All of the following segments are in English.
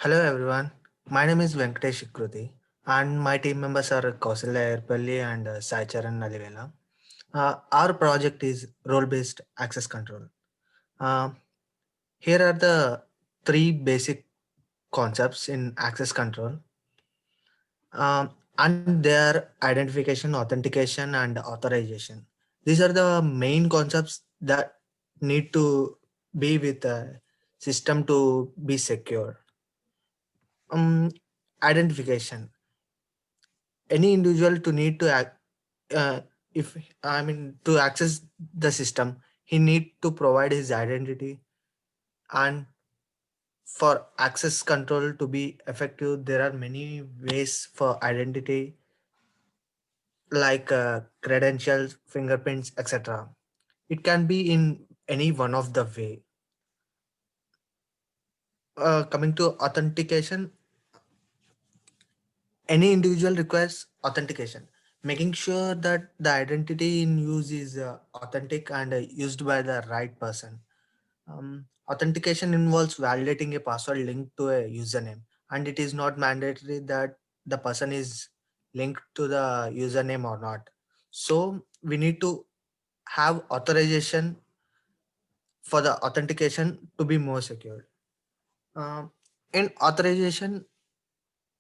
Hello everyone, my name is Venkatesh Ikruti and my team members are Kausalya Erpalli and Sai Charan Nalivela. Our project is role-based access control. Uh, Here are the three basic concepts in access control, and their identification, authentication, and authorization. These are the main concepts that need to be with the system to be secure. Um, Identification. Any individual to need to act, uh, if I mean to access the system, he need to provide his identity. And for access control to be effective, there are many ways for identity, like credentials, fingerprints, etc. It can be in any one of the way. Coming to authentication, any individual requires authentication, making sure that the identity in use is authentic and used by the right person. Authentication involves validating a password linked to a username, and it is not mandatory that the person is linked to the username or not. So we need to have authorization for the authentication to be more secure. Um, in authorization,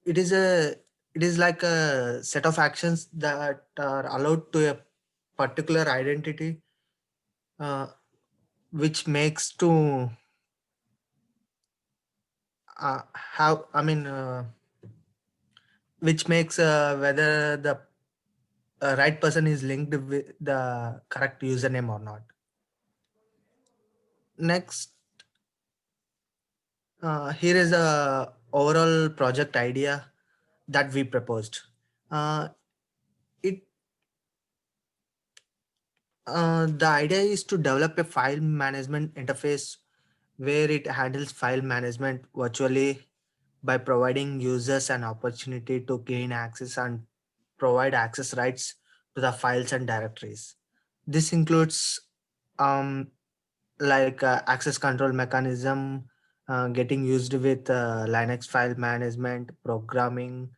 it is a it is like a set of actions that are allowed to a particular identity, uh, which makes to have which makes whether the right person is linked with the correct username or not. Next, here is a overall project idea that we proposed. Uh, it The idea is to develop a file management interface where it handles file management virtually by providing users an opportunity to gain access and provide access rights to the files and directories. This includes um, access control mechanism getting used with Linux file management programming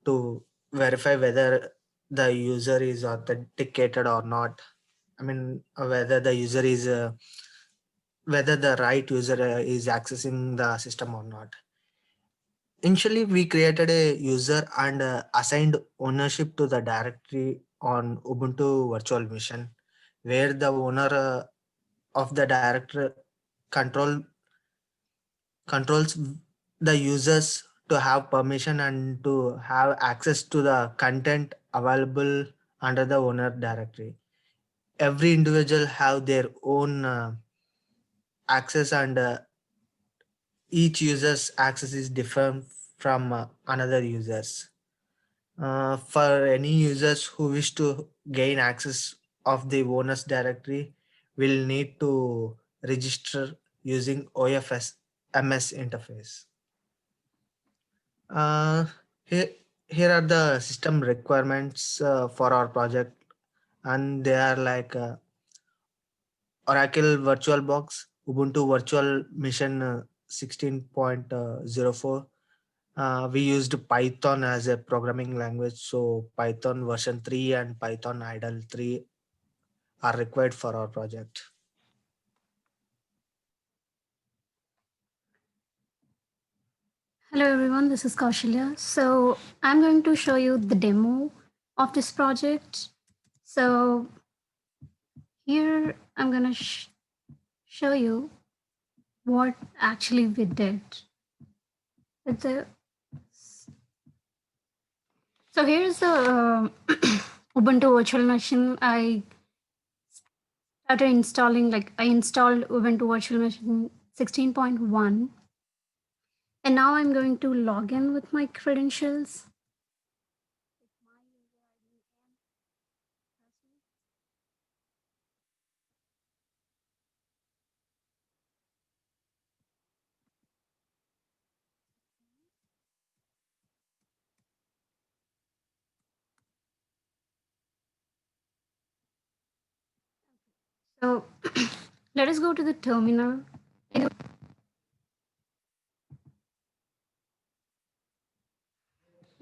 to verify whether the user is authenticated or not. Whether the user is whether the right user is accessing the system or not. Initially, we created a user and assigned ownership to the directory on Ubuntu Virtual Machine, where the owner of the directory control controls the users to have permission and to have access to the content available under the owner directory. Every individual have their own access, and each user's access is different from another users. For any users who wish to gain access of the owner's directory, will need to register using OFS MS interface. Uh, here, here are the system requirements for our project, and they are like Oracle VirtualBox, Ubuntu Virtual Machine 16.04. We used Python as a programming language, so Python version 3 and Python idle 3 are required for our project. Hello everyone, this is Kaushalya. So I'm going to show you the demo of this project. So here I'm going to show you what actually we did with the. So here's the Ubuntu virtual machine. I started installing, like I installed Ubuntu virtual machine 16.1, and now I'm going to log in with my credentials. So let us go to the terminal.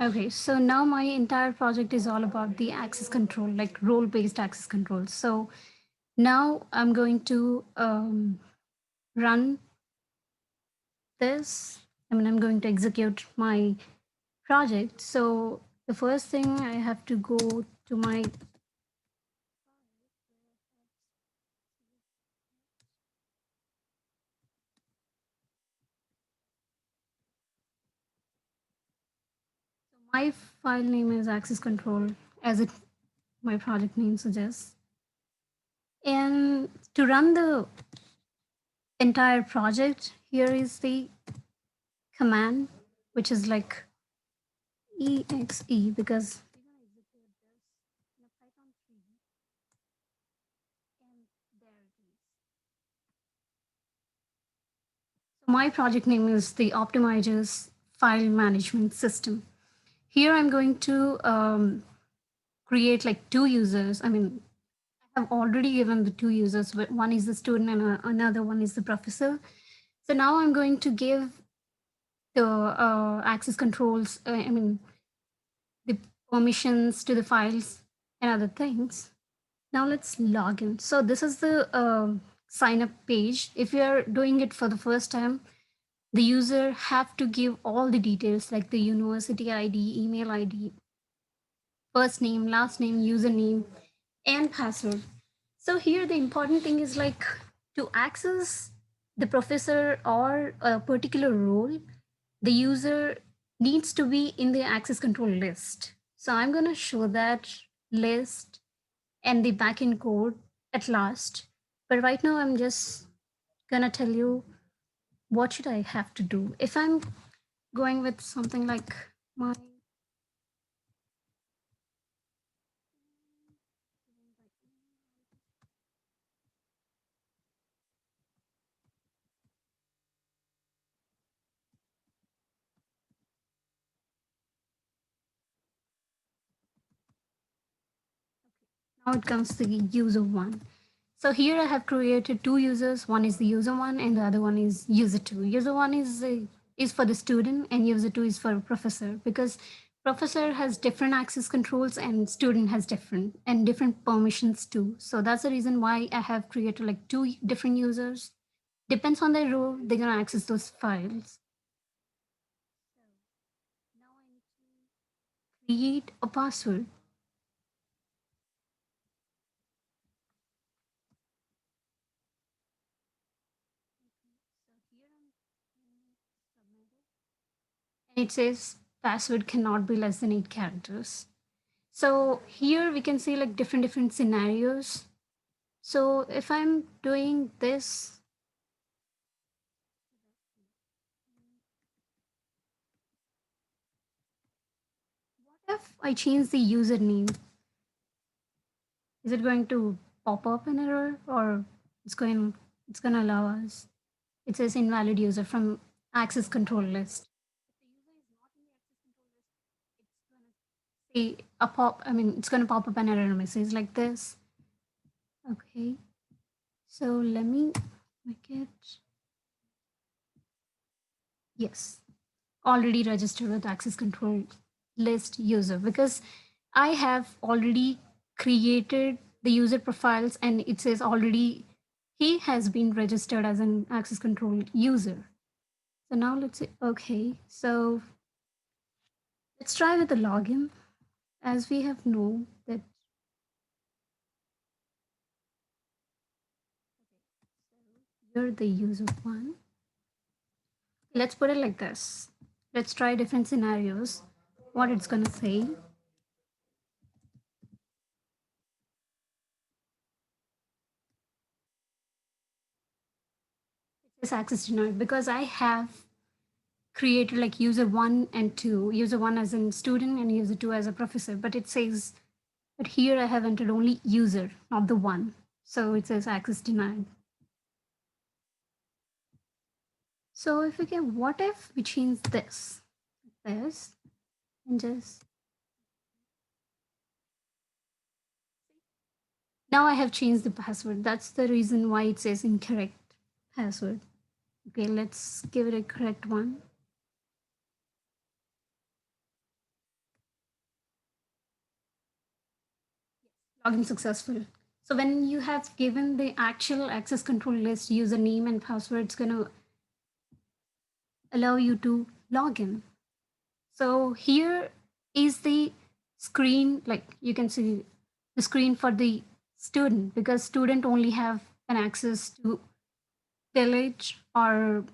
Okay, so now my entire project is all about the access control, like role based access control. So now I'm going to run this. I'm going to execute my project. So the first thing I have to go to my my file name is access control, as it my project name suggests. And to run the entire project, here is the command, which is like exe, because we're gonna execute this in a Python 3, and there it is. So my project name is the Optimizers File Management System. Here I'm going to create like two users. I have already given the two users, but one is the student and another one is the professor. So now I'm going to give the access controls, the permissions to the files and other things. Now let's log in. So this is the sign up page. If you are doing it for the first time, the user have to give all the details like the university ID, email ID, first name, last name, username, and password. So here the important thing is like to access the professor or a particular role, the user needs to be in the access control list. So I'm going to show that list and the backend code at last. But right now I'm just going to tell you what should I have to do. If I'm going with something like my now it comes to the user one. So here I have created two users. One is the user one, and the other one is user two. User one is for the student, and user two is for professor, because professor has different access controls and student has different permissions too. So that's the reason why I have created like two different users. Depends on their role, they're gonna access those files. So now I need to create a password. So here I'm submit it. And it says password cannot be less than 8 characters. So here we can see like different scenarios. So if I'm doing this, what if I change the username? Is it going to pop up an error, or it's going to allow us? It says invalid user from access control list. If the user is not in the access control list, it's going to say a pop. It's going to pop up an error message like this. Okay. So let me make it. Yes, already registered with access control list user, because I have already created the user profiles and it says already he has been registered as an access control user. So now let's say, okay, so let's try with the login, as we have known that you're the user one. Let's put it like this. Let's try different scenarios, what it's going to say. It says access denied because I have created like user one and two, user one as in student and user two as a professor, but it says, but here I have entered only user, not the one. So it says access denied. So if we can, what if we change this, and just, now I have changed the password. That's the reason why it says incorrect password. Okay, let's give it a correct one. login successful. So when you have given the actual access control list, username and password, it's going to allow you to log in. So here is the screen, like you can see the screen for the student, because student only have an access to delete or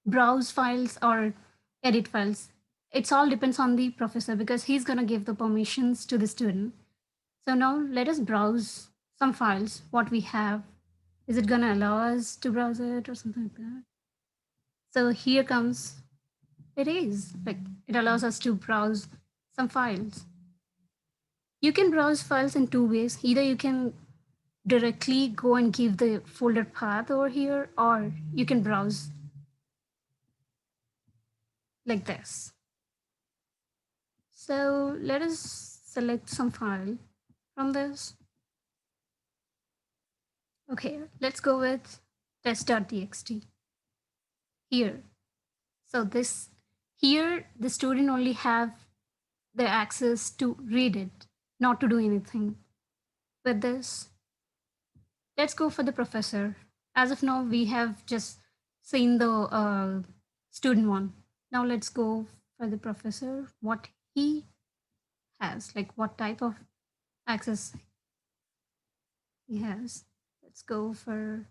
browse files or edit files. It's all depends on the professor because he's going to give the permissions to the student. So now let us browse some files, what we have. Is it going to allow us to browse it or something like that? So here comes, it is like it allows us to browse some files. You can browse files in two ways. Either you can directly go and give the folder path over here, or you can browse like this. So let us select some file from this. Okay, let's go with test.txt here. So this here the student only have the access to read it, not to do anything with this. Let's go for the professor. As of now, we have just seen the student one. Now let's go for the professor, what he has, like what type of access he has. Let's go for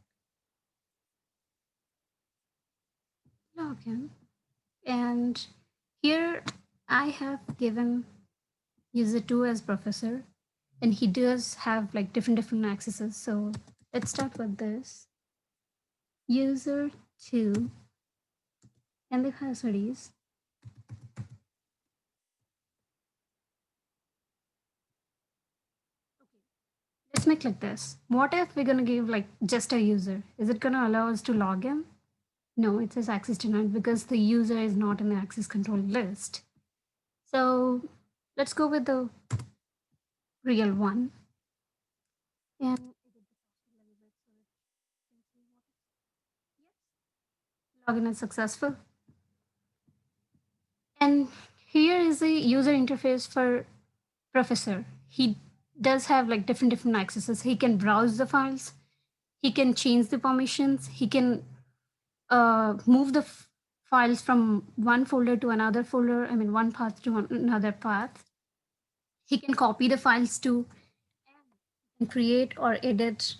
login. And here I have given user 2 as professor, and he does have like different accesses. So let's start with this. User 2, and the password is, let's make like this. What if we're gonna give like just a user? Is it gonna allow us to log in? No, it says access denied because the user is not in the access control list. So let's go with the real one. And login is successful. And here is the user interface for professor. He does have like different accesses. He can browse the files. He can change the permissions. He can move the files from one folder to another folder. I mean, one path to another path. He can copy the files to and create or edit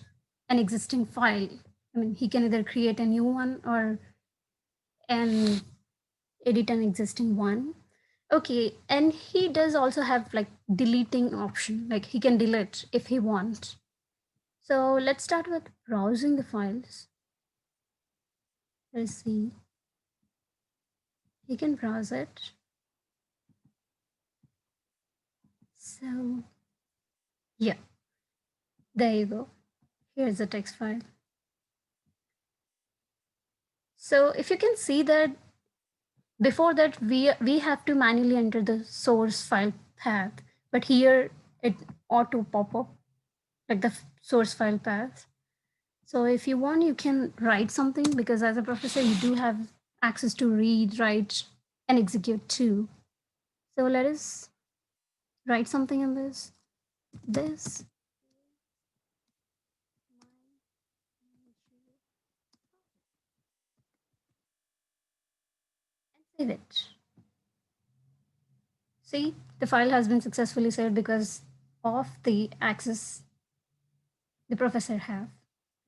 an existing file. I mean, he can either create a new one or and edit an existing one. Okay, and he does also have like deleting option, like he can delete if he wants. So let's start with browsing the files. Let's see. He can browse it. So yeah, there you go. Here's the text file. So if you can see that before that we have to manually enter the source file path, but here it auto pop up like the source file path. So if you want, you can write something because as a professor, you do have access to read, write, and execute too. So let us write something in this. This. Save it. See, the file has been successfully saved because of the access the professor have.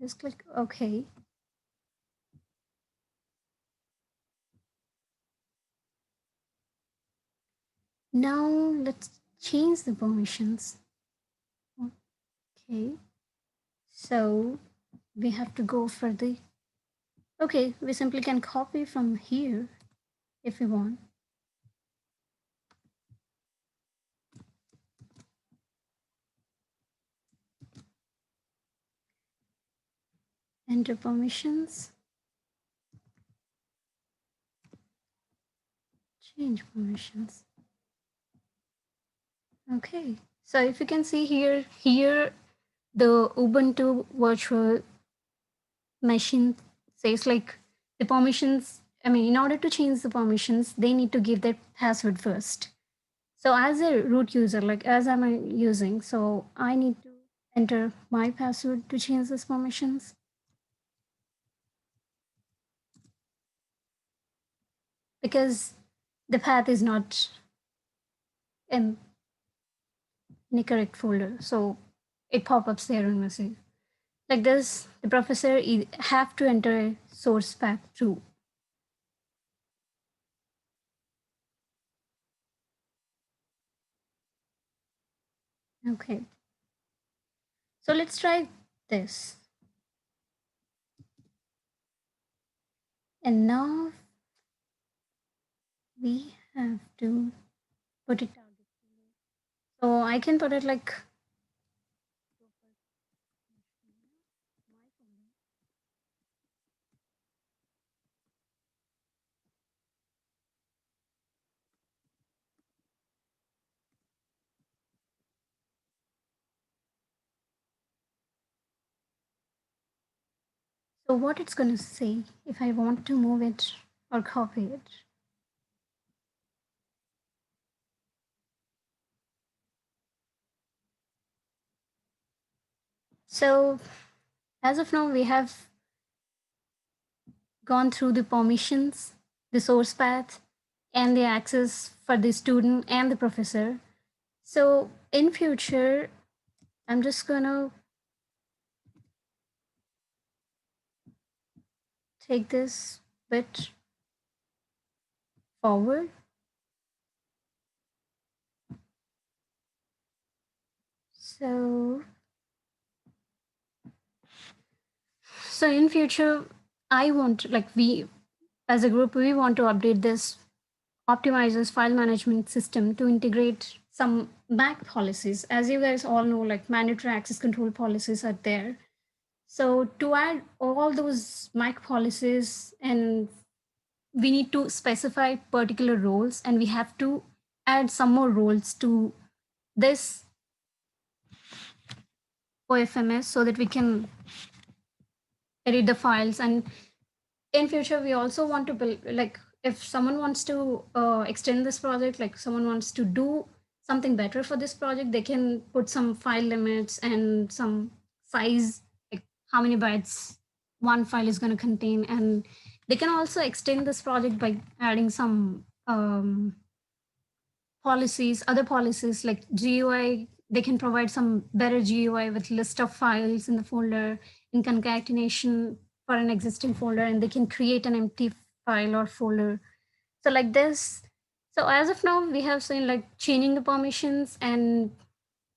Just click OK. Now let's change the permissions. Okay. So we have to go for the, okay, we simply can copy from here if we want. Enter permissions. Change permissions. Okay. So if you can see here the Ubuntu virtual machine says like the permissions, I mean, in order to change the permissions, they need to give their password first. So as a root user, like as I'm using, so I need to enter my password to change these permissions. Because the path is not in the correct folder. So it pop-ups the error message. Like this, the professor have to enter a source path too. Okay. So let's try this. And now we have to put it out. So I can put it like so what it's going to say if I want to move it or copy it. So as of now, we have gone through the permissions, the source path, and the access for the student and the professor. So in future, I'm just gonna take this bit forward. So in future, I want like we as a group we want to update this optimizes file management system to integrate some MAC policies. As you guys all know, like mandatory access control policies are there. So to add all those MAC policies, and we need to specify particular roles, and we have to add some more roles to this OFMS so that we can edit the files. And in future we also want to build like if someone wants to extend this project, like someone wants to do something better for this project, they can put some file limits and some size, like how many bytes one file is going to contain. And they can also extend this project by adding some policies, other policies like GUI. They can provide some better GUI with list of files in the folder in concatenation for an existing folder, and they can create an empty file or folder. So like this. So as of now, we have seen like changing the permissions and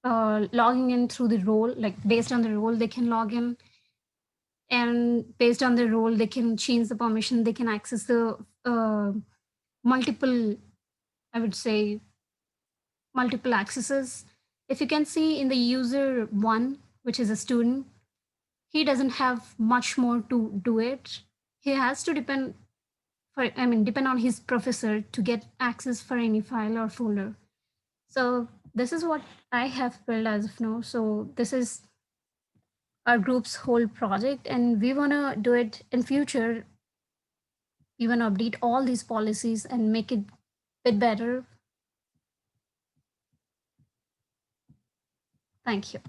logging in through the role, like based on the role they can log in, and based on the role they can change the permission. They can access the multiple, I would say, multiple accesses. If you can see in the user one, which is a student, he doesn't have much more to do it. He has to depend on his professor to get access for any file or folder. So this is what I have built as of now. So this is our group's whole project, and we want to do it in future. We want to update all these policies and make it a bit better. Thank you.